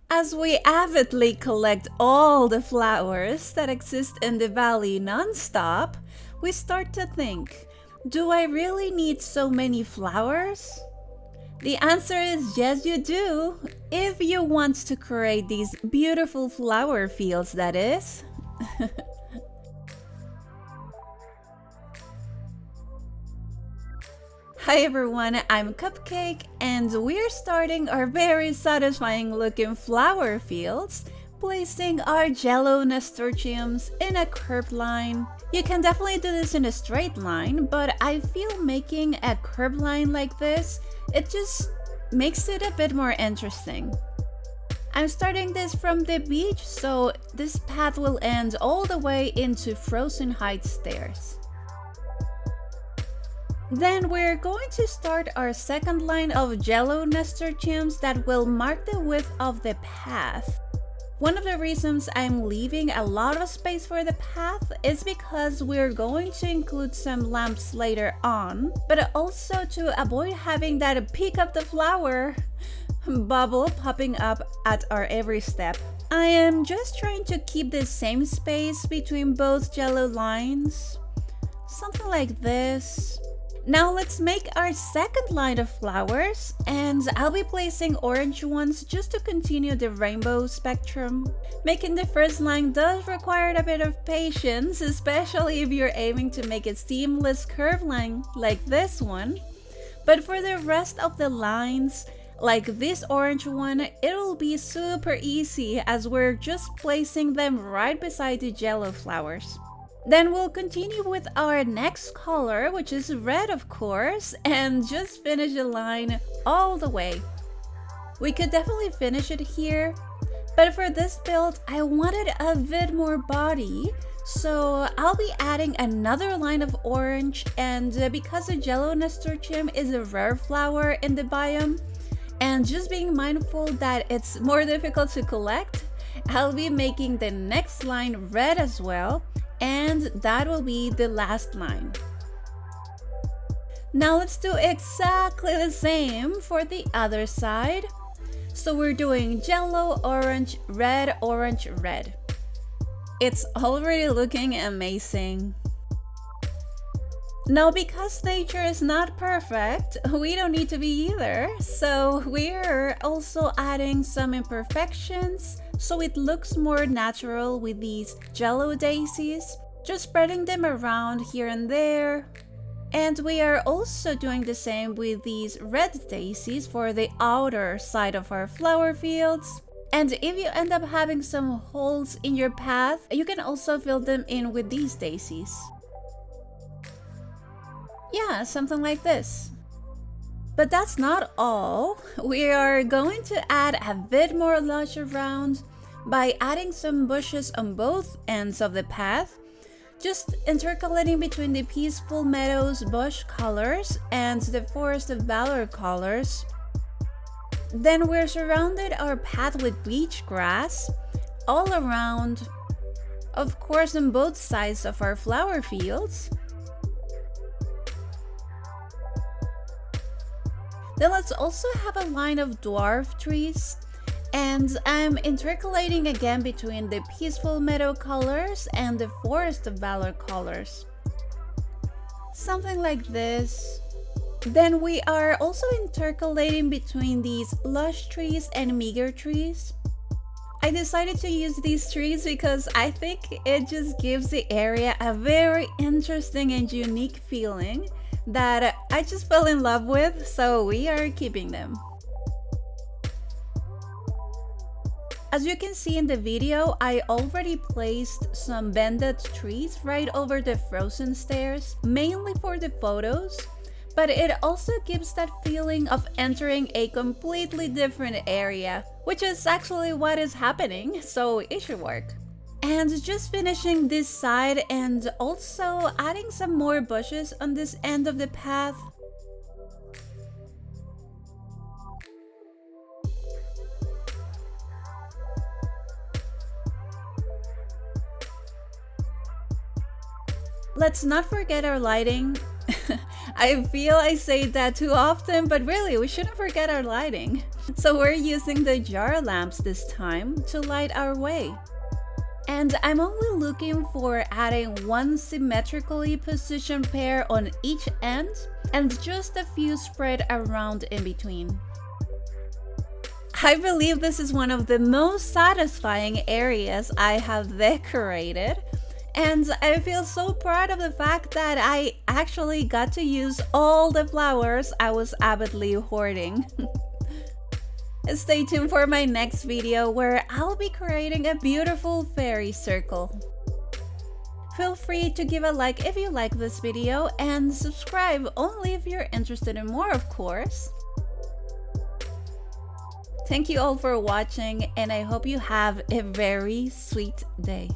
As we avidly collect all the flowers that exist in the valley non-stop, we start to think, do I really need so many flowers? The answer is yes, you do, if you want to create these beautiful flower fields, that is. Hi everyone, I'm Cupcake, and we're starting our very satisfying looking flower fields, placing our jello nasturtiums in a curved line. You can definitely do this in a straight line, but I feel making a curved line like this, it just makes it a bit more interesting. I'm starting this from the beach, so this path will end all the way into Frozen Heights stairs. Then we're going to start our second line of jello nasturtiums that will mark the width of the path. One of the reasons I'm leaving a lot of space for the path is because we're going to include some lamps later on, but also to avoid having that pick up the flower bubble popping up at our every step. I am just trying to keep the same space between both jello lines, something like this. Now let's make our second line of flowers, and I'll be placing orange ones just to continue the rainbow spectrum. Making the first line does require a bit of patience, especially if you're aiming to make a seamless curved line like this one. But for the rest of the lines, like this orange one, it'll be super easy as we're just placing them right beside the jello flowers. Then we'll continue with our next color, which is red of course, and just finish the line all the way. We could definitely finish it here, but for this build I wanted a bit more body, so I'll be adding another line of orange, and because the jello nasturtium is a rare flower in the biome, and just being mindful that it's more difficult to collect, I'll be making the next line red as well, and that will be the last line. Now let's do exactly the same for the other side. So we're doing jello, orange, red, orange, red. It's already looking amazing. Now, because nature is not perfect, we don't need to be either. So we're also adding some imperfections so it looks more natural with these jello daisies, just spreading them around here and there. And we are also doing the same with these red daisies for the outer side of our flower fields. And if you end up having some holes in your path, you can also fill them in with these daisies. Yeah, something like this. But that's not all. We are going to add a bit more lush around by adding some bushes on both ends of the path, just intercalating between the Peaceful Meadows bush colors and the Forest of Valor colors. Then we're surrounded our path with beach grass all around, of course on both sides of our flower fields. Then let's also have a line of dwarf trees, and I'm intercalating again between the Peaceful Meadow colors and the Forest of Valor colors. Something like this. Then we are also intercalating between these lush trees and meager trees. I decided to use these trees because I think it just gives the area a very interesting and unique feeling that I just fell in love with, so we are keeping them. As you can see in the video, I already placed some bended trees right over the frozen stairs, mainly for the photos, but it also gives that feeling of entering a completely different area, which is actually what is happening, so it should work. And just finishing this side and also adding some more bushes on this end of the path. Let's not forget our lighting. I feel I say that too often, but really, we shouldn't forget our lighting. So we're using the jar lamps this time to light our way. And I'm only looking for adding one symmetrically positioned pair on each end and just a few spread around in between. I believe this is one of the most satisfying areas I have decorated, and I feel so proud of the fact that I actually got to use all the flowers I was avidly hoarding. Stay tuned for my next video where I'll be creating a beautiful fairy circle. Feel free to give a like if you like this video and subscribe only if you're interested in more, of course. Thank you all for watching, and I hope you have a very sweet day.